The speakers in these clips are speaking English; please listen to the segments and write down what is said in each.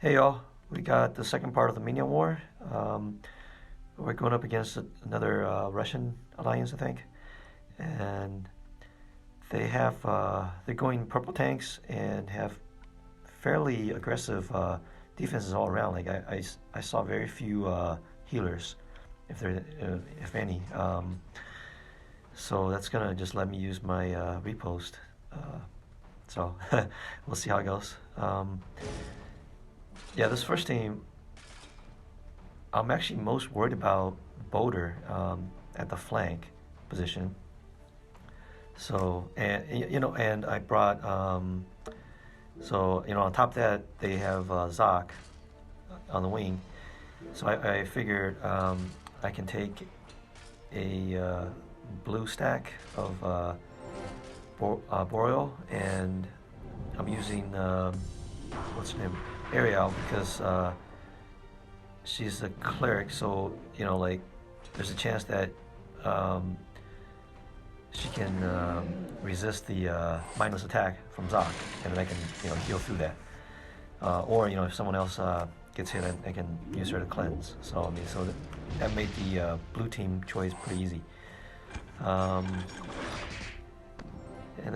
Hey y'all, we got the second part of the Minion War. We're going up against another Russian alliance, I think, and they're going purple tanks and have fairly aggressive defenses all around. Like I saw very few healers, if any. So that's gonna just let me use my repost. So we'll see how it goes. Yeah, this first team, I'm actually most worried about Boulder at the flank position. So and I brought on top of that they have Zoc on the wing. So I figured I can take a blue stack of Boreal, and I'm using what's her name, Ariel, because she's a cleric, so like there's a chance that she can resist the mindless attack from Zoc, and then I can heal through that. Or if someone else gets hit, I can use her to cleanse. So that made the blue team choice pretty easy. And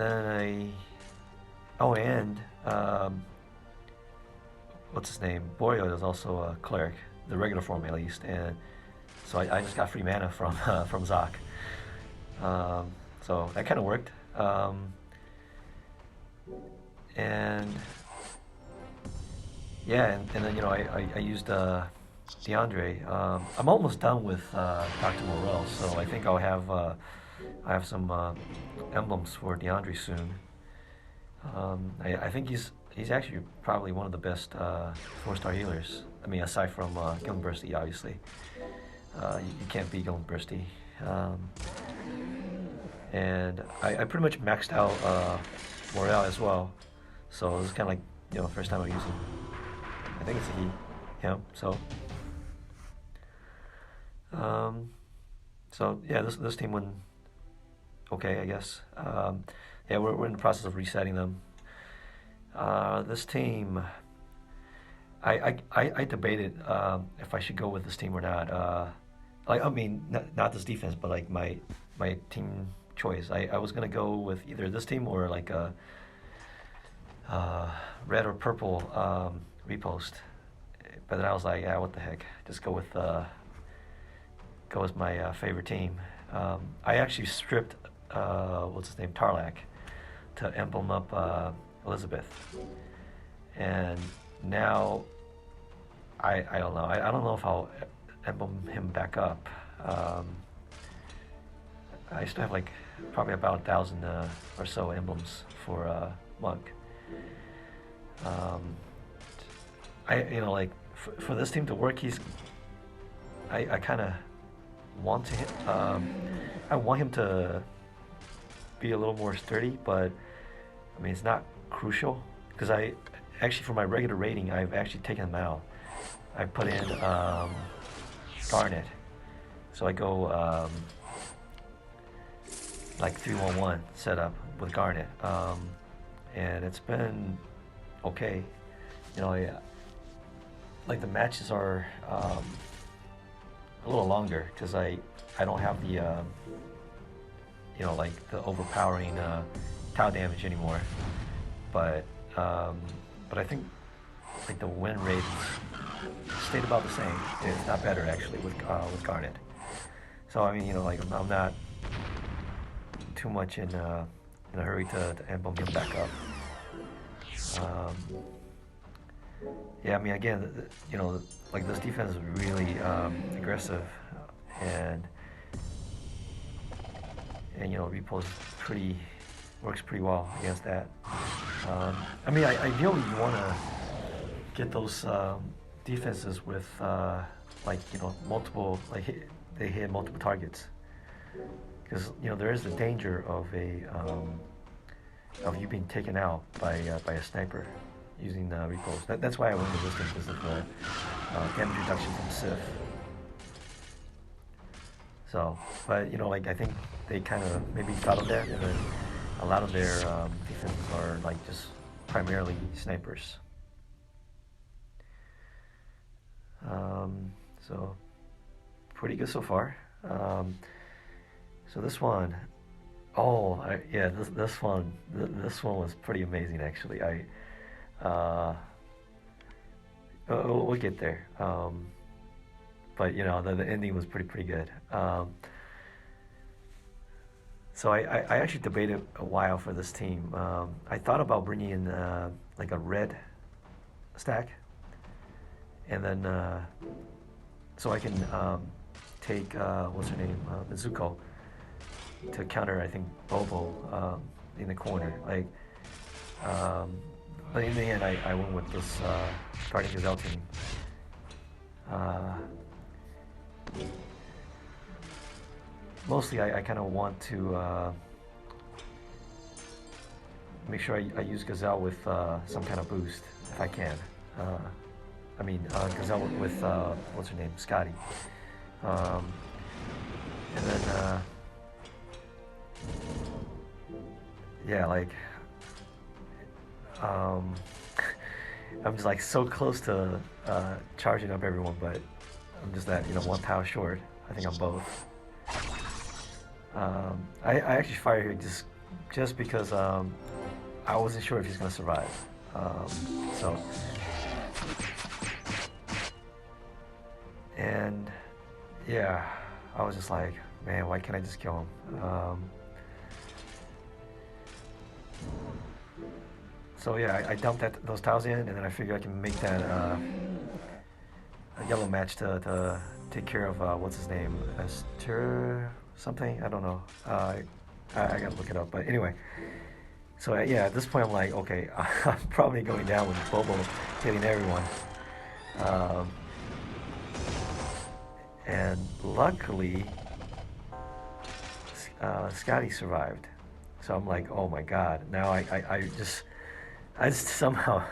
then what's his name? Borio is also a cleric, the regular form at least, and so I just got free mana from from Zoc. So that kind of worked. And yeah, and then I used DeAndre. I'm almost done with Dr. Morel, so I think I have some emblems for DeAndre soon. I think he's actually probably one of the best 4-star healers. I mean, aside from Gillen Bursty, obviously. You can't beat Gillen Bursty. And I pretty much maxed out Morel as well. So it was kind of like, first time I used him. I think it's a he. Yeah, so yeah, this team went okay, I guess. Yeah, we're in the process of resetting them. This team, I debated if I should go with this team or not. I mean, not this defense, but like my team choice. I was gonna go with either this team or like a red or purple repost, but then I was like, yeah, what the heck? Just go with my favorite team. I actually stripped what's his name, Tarlac, to emblem up Elizabeth, and now I don't know. I don't know if I'll emblem him back up. I still have like probably about 1,000 or so emblems for Monk. Like for this team to work, I kind of want to I want him to be a little more sturdy, but I mean it's not crucial because I actually, for my regular rating, I've actually taken him out. I put in Garnet, so I go like 3-1-1 setup with Garnet, and it's been okay. Like the matches are a little longer because I don't have the like the overpowering tau damage anymore, but I think like the win rate stayed about the same. It's not better actually with Garnet. So I mean, like I'm not too much in a hurry to emblem him back up. Yeah, I mean, again, like this defense is really aggressive, and repost works pretty well against that. I mean, ideally you want to get those defenses with multiple, they hit multiple targets, because there is the danger of you being taken out by a sniper using repost. That's why I went with this game, because of the damage reduction from Sif. So, but like I think they kind of maybe thought of that, and then a lot of their defenses are like just primarily snipers. So pretty good so far. So this one, yeah, this one was pretty amazing actually. We'll get there. But you know, the ending was pretty good. So I actually debated a while for this team. I thought about bringing in like a red stack, and then so I can take what's her name, Mizuko, to counter I think Bobo in the corner. Like, but in the end, I went with this Guardian Gazelle team. Uh, Mostly, I kind of want to make sure I use Gazelle with some kind of boost if I can. Gazelle with what's her name, Scotty, and then yeah, like I'm just like so close to charging up everyone, but I'm just that one power short. I think I'm both. I actually fired here just because I wasn't sure if he's gonna survive. So and yeah, I was just like, man, why can't I just kill him? So yeah, I dumped those tiles in, and then I figured I can make that a yellow match to take care of what's his name, Esther something. I don't know. I gotta look it up. But anyway, so yeah, at this point I'm like, okay, I'm probably going down with Bobo hitting everyone. And luckily, Scotty survived. So I'm like, oh my god. Now I just somehow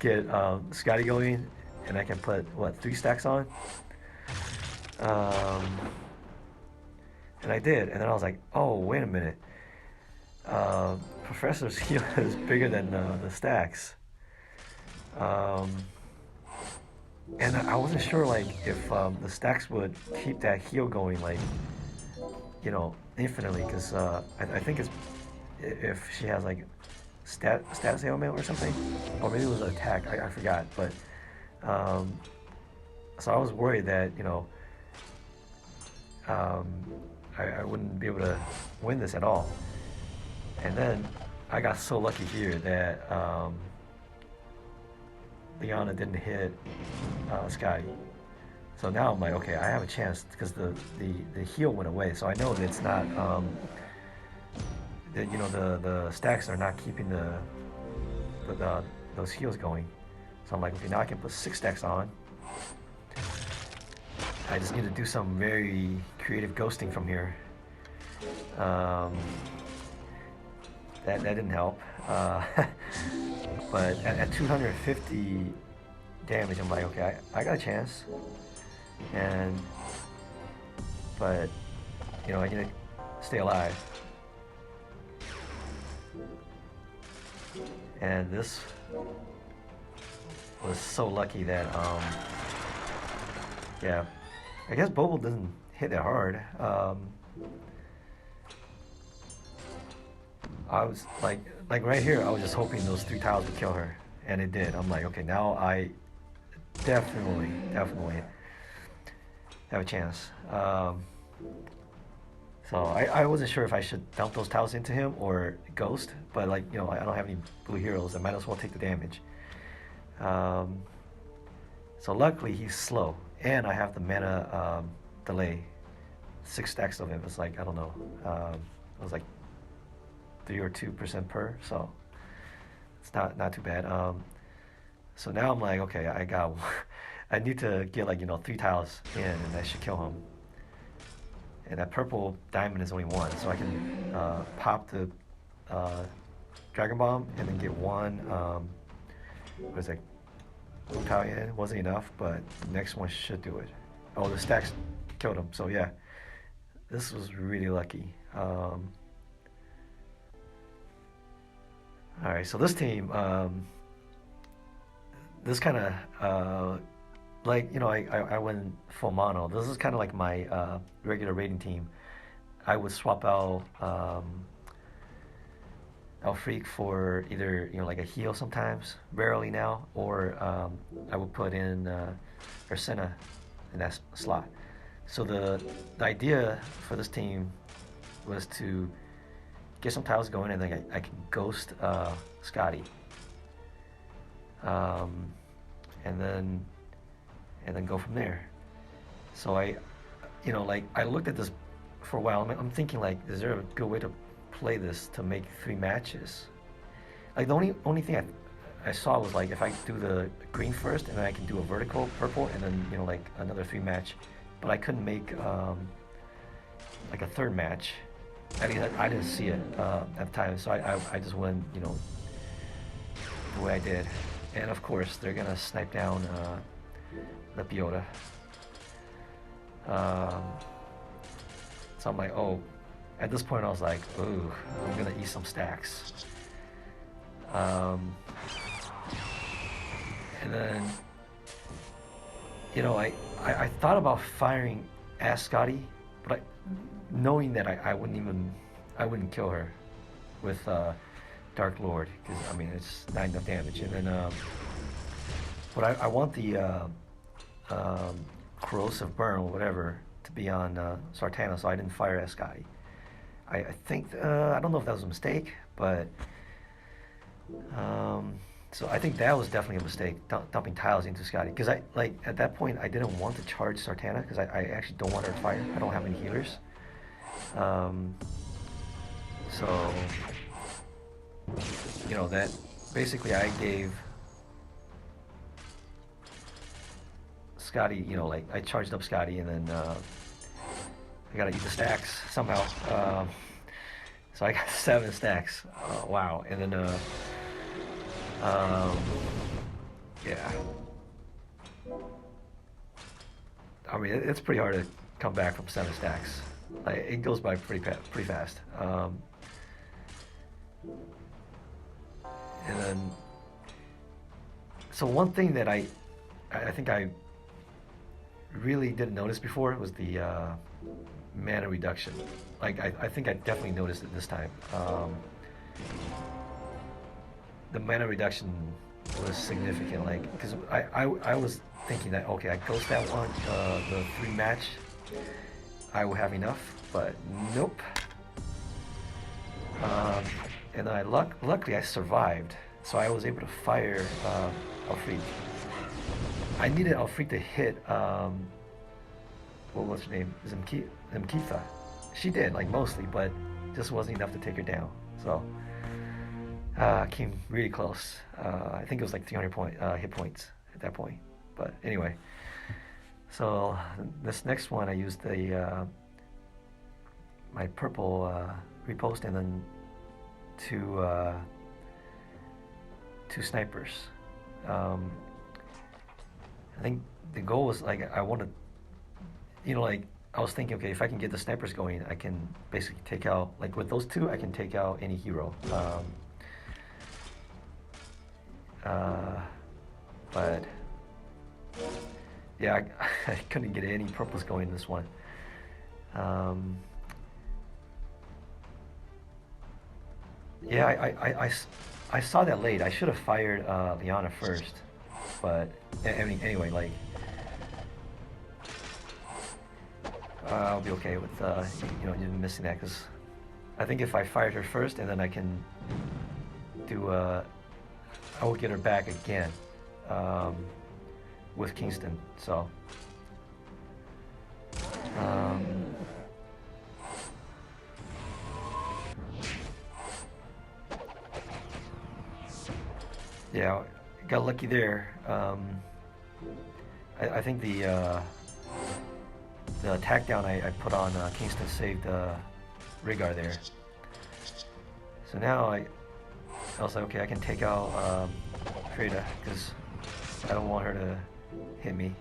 get Scotty going, and I can put what 3 stacks on. And I did, and then I was like, oh wait a minute. Professor's heal is bigger than the stacks. And I wasn't sure like if the stacks would keep that heal going like infinitely, because I think it's if she has like stats ailment or something, or maybe it was an attack. I forgot, but so I was worried that I wouldn't be able to win this at all. And then I got so lucky here that Liana didn't hit Scotty. So now I'm like, okay, I have a chance because the heal went away. So I know that it's not the stacks are not keeping those heals going. So I'm like, okay, now I can put 6 stacks on. I just need to do some very creative ghosting from here. That didn't help. But at 250 damage, I'm like, okay, I got a chance. But I need to stay alive. And this was so lucky that yeah, I guess Bobo doesn't hit that hard. I was like right here, I was just hoping those 3 tiles would kill her, and it did. I'm like, okay, now I definitely have a chance. So I wasn't sure if I should dump those tiles into him or ghost, but I don't have any blue heroes. I might as well take the damage. So luckily he's slow, and I have the mana delay. 6 stacks of him. It's like, I don't know. It was like 3 or 2% per, so it's not too bad. So now I'm like, okay, I need to get 3 tiles in, and that should kill him. And that purple diamond is only 1, so I can pop the Dragon Bomb and then get 1. What is it? Italian wasn't enough, but the next one should do it. Oh, the stacks killed him. So yeah, this was really lucky. All right, so this team, this kind of like I went full mono. This is kind of like my regular raiding team. I would swap out Freak for either like a heal sometimes, rarely now, or I would put in Ursina in that slot. So the idea for this team was to get some tiles going, and then I can ghost Scotty, um, and then go from there. So like I looked at this for a while. I'm thinking like, is there a good way to play this to make 3 matches? Like the only thing I saw was like if I do the green first, and then I can do a vertical purple, and then like another 3 match. But I couldn't make like a 3rd match. At least I didn't see it at the time, so I just went the way I did. And of course they're gonna snipe down the Biota. So I'm like, oh, at this point I was like, ooh, I'm gonna eat some stacks. And then, I thought about firing at Scotty, but knowing that I wouldn't kill her with Dark Lord, because I mean it's not enough damage. And then, but I want the corrosive burn or whatever to be on Sartana, so I didn't fire at Scotty. I think I don't know if that was a mistake, but so I think that was definitely a mistake, dumping tiles into Scotty, because at that point I didn't want to charge Sartana because I actually don't want her to fire. I don't have any healers. So that basically I gave Scotty, like I charged up Scotty, and then I gotta eat the stacks somehow. So I got 7 stacks. Wow. And then yeah. I mean, it's pretty hard to come back from 7 stacks. Like, it goes by pretty fast. And then, so one thing that I think I really didn't notice before was the mana reduction. Like, I think I definitely noticed it this time. The mana reduction was significant, like, because I was thinking that, okay, I ghost that one, the 3 match, I will have enough, but nope. And then luckily I survived, so I was able to fire Alfreed. I needed Alfreed to hit, what was her name? Zemkitha. She did, like, mostly, but just wasn't enough to take her down. So came really close. I think it was like 300 hit points at that point. But anyway, so this next one I used the my purple repost, and then two snipers. I think the goal was, like, I wanted, like, I was thinking, okay, if I can get the snipers going, I can basically take out, like, with those 2, I can take out any hero. But yeah, I couldn't get any purples going in this one. Yeah, I saw that late. I should have fired Liana first, but I mean, anyway, like, I'll be okay with you missing that, because I think if I fired her first, and then I can do I will get her back again with Kingston. So yeah, got lucky there. I think the attack down I put on Kingston saved Rhaegar there. So now I was like, okay, I can take out Freda, because I don't want her to hit me.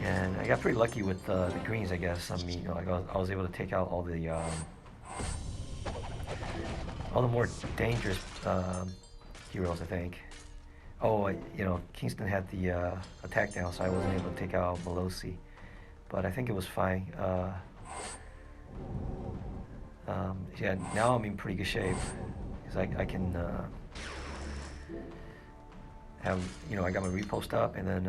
And I got pretty lucky with the greens, I guess. I mean, like, I was able to take out all the more dangerous heroes, I think. Oh, Kingston had the attack down, so I wasn't able to take out Melosi. But I think it was fine. Yeah, now I'm in pretty good shape because I can have I got my repost up, and then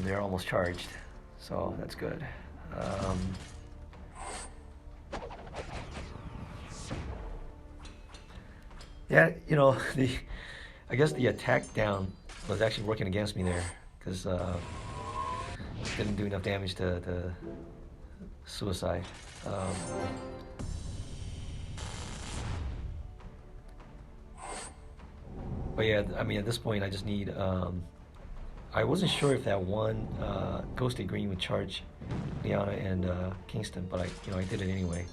they're almost charged, so that's good. Um, yeah, I guess the attack down was actually working against me there because didn't do enough damage to suicide. Um, but yeah, I mean, at this point, I just need. I wasn't sure if that one Ghosted Green would charge Liana and Kingston, but I did it anyway.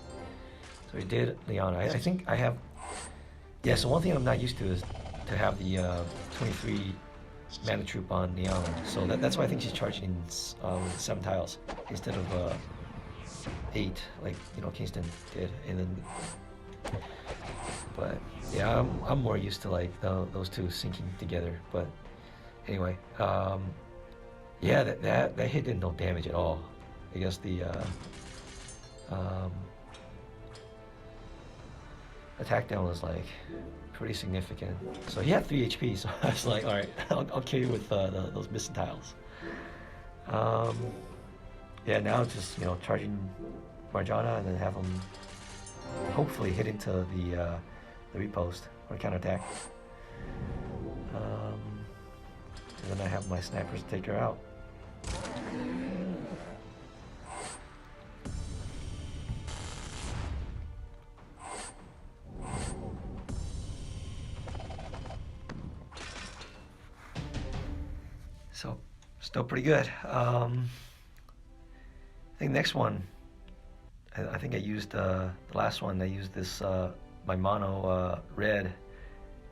So I did Liana. I think I have. Yeah. So one thing I'm not used to is to have the 23 mana troop on Liana. So that's why I think she's charging with 7 tiles instead of 8, like Kingston did. And then, but yeah, I'm more used to like those two syncing together. But anyway, yeah, that hit did no damage at all. I guess the attack down was like pretty significant. So he had 3 HP, so I was like, all right, I'll kill you with those missing tiles. Yeah, now it's just charging Marjana and then have him hopefully hit into the repost or counterattack. And then I have my snipers take her out. So, still pretty good. I think next one, I think I used the last one. I used this my mono red.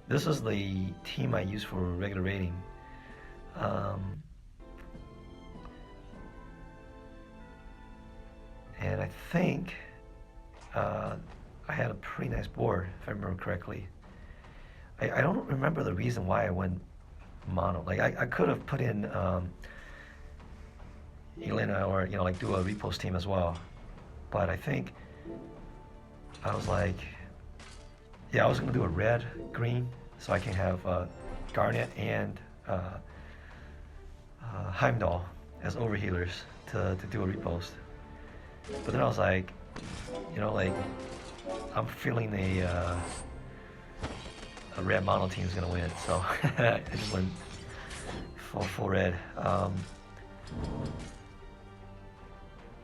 This is the team I use for regular rating. And I think I had a pretty nice board, if I remember correctly. I don't remember the reason why I went mono. Like I could have put in Elena or like do a repost team as well, but I think I was like, yeah, I was gonna do a red green so I can have Garnet and Heimdall as overhealers to do a repost. But then I was like, like I'm feeling a red mono team is gonna win, so I just went full red.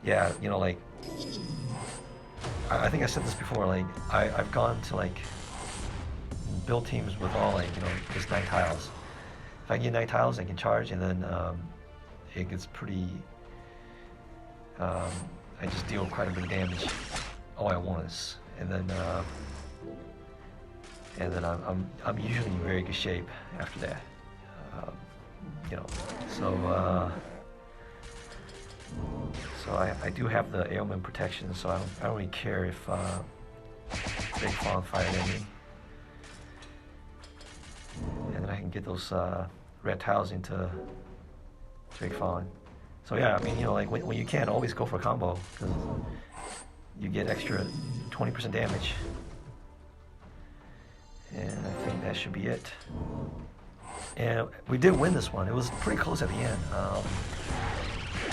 Yeah, like I think I said this before. Like I've gone to like build teams with all like just 9 tiles. If I get 9 tiles, I can charge, and then it gets pretty. I just deal quite a bit of damage all at once, and then I'm usually in very good shape after that. So I do have the ailment protection, so I don't really care if Big Fawn fired at me, and then I can get those red tiles into Drake Fawn. So yeah, I mean, like when you can, always go for a combo, because you get extra 20% damage. And I think that should be it. And we did win this one. It was pretty close at the end.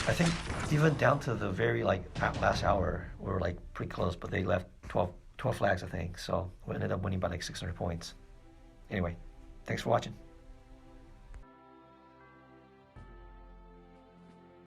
I think even down to the very last hour, we were like pretty close, but they left 12 flags, I think. So we ended up winning by like 600 points. Anyway, thanks for watching.